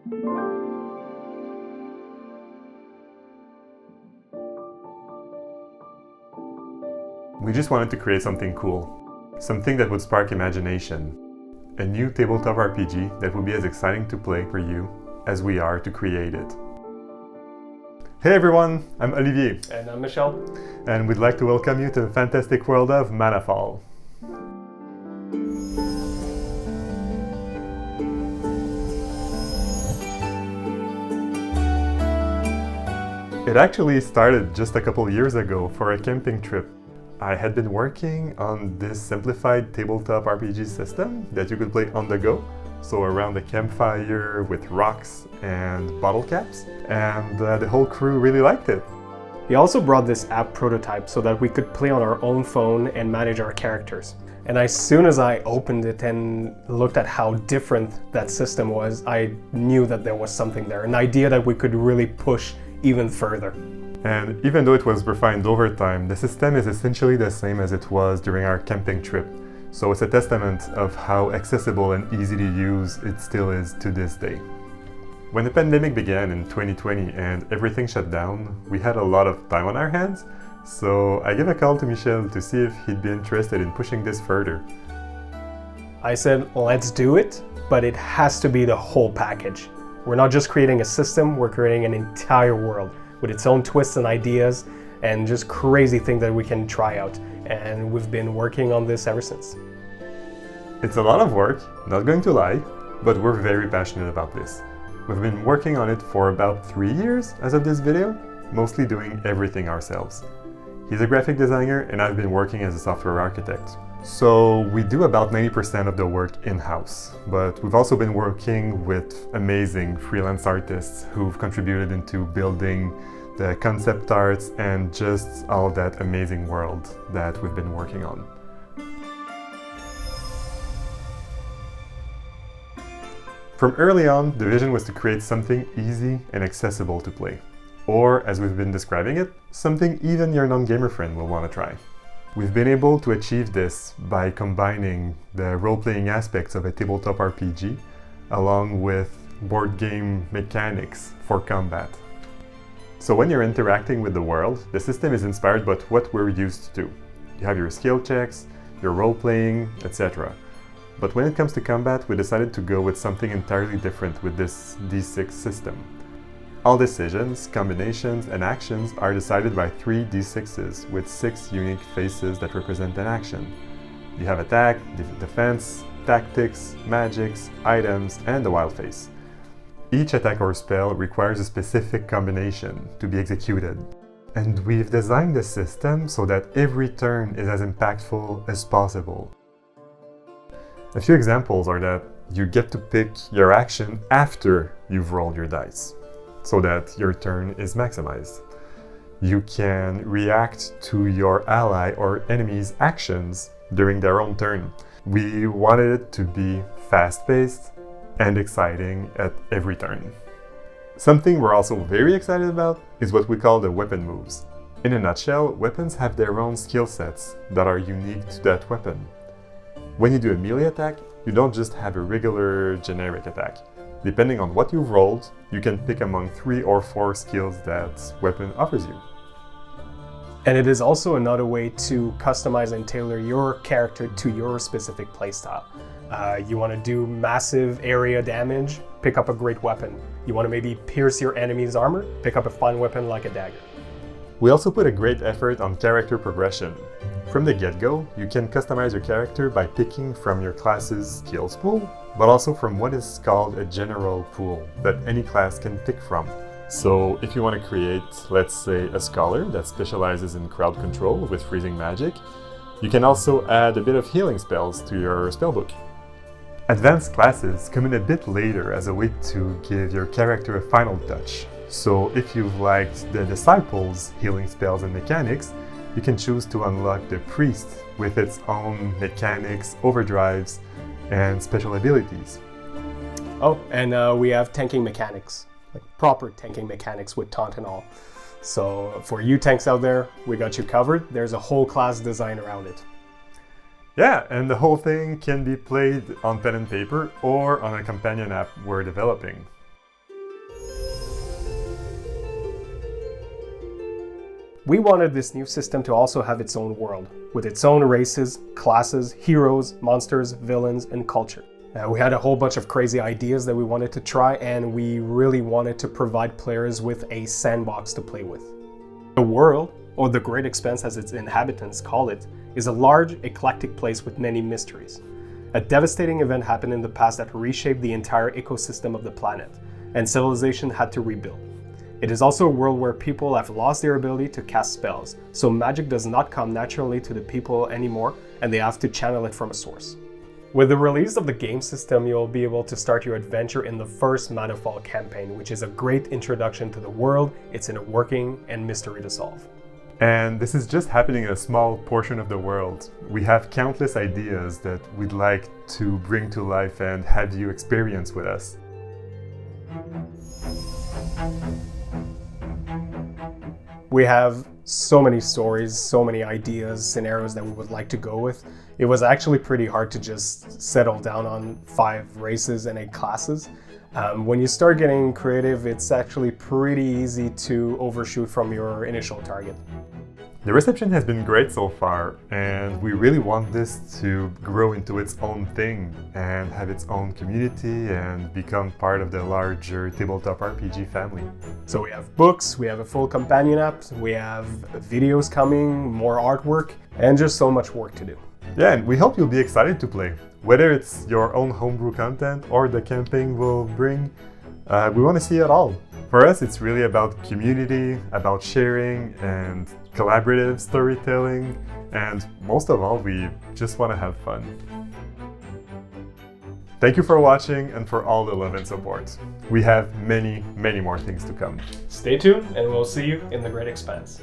We just wanted to create something cool, something that would spark imagination, a new tabletop RPG that would be as exciting to play for you as we are to create it. Hey everyone, I'm Olivier. And I'm Michel. And we'd like to welcome you to the fantastic world of ManaFall. It actually started just a couple years ago for a camping trip. I had been working on this simplified tabletop RPG system that you could play on the go, so around a campfire with rocks and bottle caps, and the whole crew really liked it. We also brought this app prototype so that we could play on our own phone and manage our characters. And as soon as I opened it and looked at how different that system was, I knew that there was something there, an idea that we could really push even further. And even though it was refined over time, the system is essentially the same as it was during our camping trip. So it's a testament of how accessible and easy to use it still is to this day. When the pandemic began in 2020 and everything shut down, we had a lot of time on our hands. So I gave a call to Michel to see if he'd be interested in pushing this further. I said, let's do it, but it has to be the whole package. We're not just creating a system, we're creating an entire world with its own twists and ideas and just crazy things that we can try out. And we've been working on this ever since. It's a lot of work, not going to lie, but we're very passionate about this. We've been working on it for about 3 years as of this video, mostly doing everything ourselves. He's a graphic designer and I've been working as a software architect. So we do about 90% of the work in-house, but we've also been working with amazing freelance artists who've contributed into building the concept arts and just all that amazing world that we've been working on. From early on, the vision was to create something easy and accessible to play. Or, as we've been describing it, something even your non-gamer friend will want to try. We've been able to achieve this by combining the role-playing aspects of a tabletop RPG along with board game mechanics for combat. So when you're interacting with the world, the system is inspired by what we're used to. You have your skill checks, your role-playing, etc. But when it comes to combat, we decided to go with something entirely different with this D6 system. All decisions, combinations, and actions are decided by 3 D6s with 6 unique faces that represent an action. You have attack, defense, tactics, magics, items, and the wild face. Each attack or spell requires a specific combination to be executed. And we've designed the system so that every turn is as impactful as possible. A few examples are that you get to pick your action after you've rolled your dice, so that your turn is maximized. You can react to your ally or enemy's actions during their own turn. We wanted it to be fast-paced and exciting at every turn. Something we're also very excited about is what we call the weapon moves. In a nutshell, weapons have their own skill sets that are unique to that weapon. When you do a melee attack, you don't just have a regular generic attack. Depending on what you've rolled, you can pick among 3 or 4 skills that weapon offers you. And it is also another way to customize and tailor your character to your specific playstyle. You want to do massive area damage, pick up a great weapon. You want to maybe pierce your enemy's armor, pick up a fun weapon like a dagger. We also put a great effort on character progression. From the get-go, you can customize your character by picking from your class's skills pool, but also from what is called a general pool that any class can pick from. So if you want to create, let's say, a scholar that specializes in crowd control with freezing magic, you can also add a bit of healing spells to your spellbook. Advanced classes come in a bit later as a way to give your character a final touch. So if you've liked the Disciples' healing spells and mechanics, you can choose to unlock the Priest with its own mechanics, overdrives, and special abilities. Oh, and we have tanking mechanics, like proper tanking mechanics with taunt and all. So for you tanks out there, we got you covered. There's a whole class design around it. Yeah, and the whole thing can be played on pen and paper or on a companion app we're developing. We wanted this new system to also have its own world, with its own races, classes, heroes, monsters, villains, and culture. We had a whole bunch of crazy ideas that we wanted to try, and we really wanted to provide players with a sandbox to play with. The world, or the Great Expanse as its inhabitants call it, is a large, eclectic place with many mysteries. A devastating event happened in the past that reshaped the entire ecosystem of the planet, and civilization had to rebuild. It is also a world where people have lost their ability to cast spells, so magic does not come naturally to the people anymore, and they have to channel it from a source. With the release of the game system, you'll be able to start your adventure in the first ManaFall campaign, which is a great introduction to the world, its inner working, and mystery to solve. And this is just happening in a small portion of the world. We have countless ideas that we'd like to bring to life and have you experience with us. We have so many stories, so many ideas, scenarios that we would like to go with. It was actually pretty hard to just settle down on 5 races and 8 classes. When you start getting creative, it's actually pretty easy to overshoot from your initial target. The reception has been great so far, and we really want this to grow into its own thing and have its own community and become part of the larger tabletop RPG family. So we have books, we have a full companion app, we have videos coming, more artwork, and just so much work to do. Yeah, and we hope you'll be excited to play. Whether it's your own homebrew content or the campaign will bring, we want to see it all. For us, it's really about community, about sharing and collaborative storytelling, and most of all, we just want to have fun. Thank you for watching and for all the love and support. We have many more things to come. Stay tuned, and we'll see you in the Great Expanse.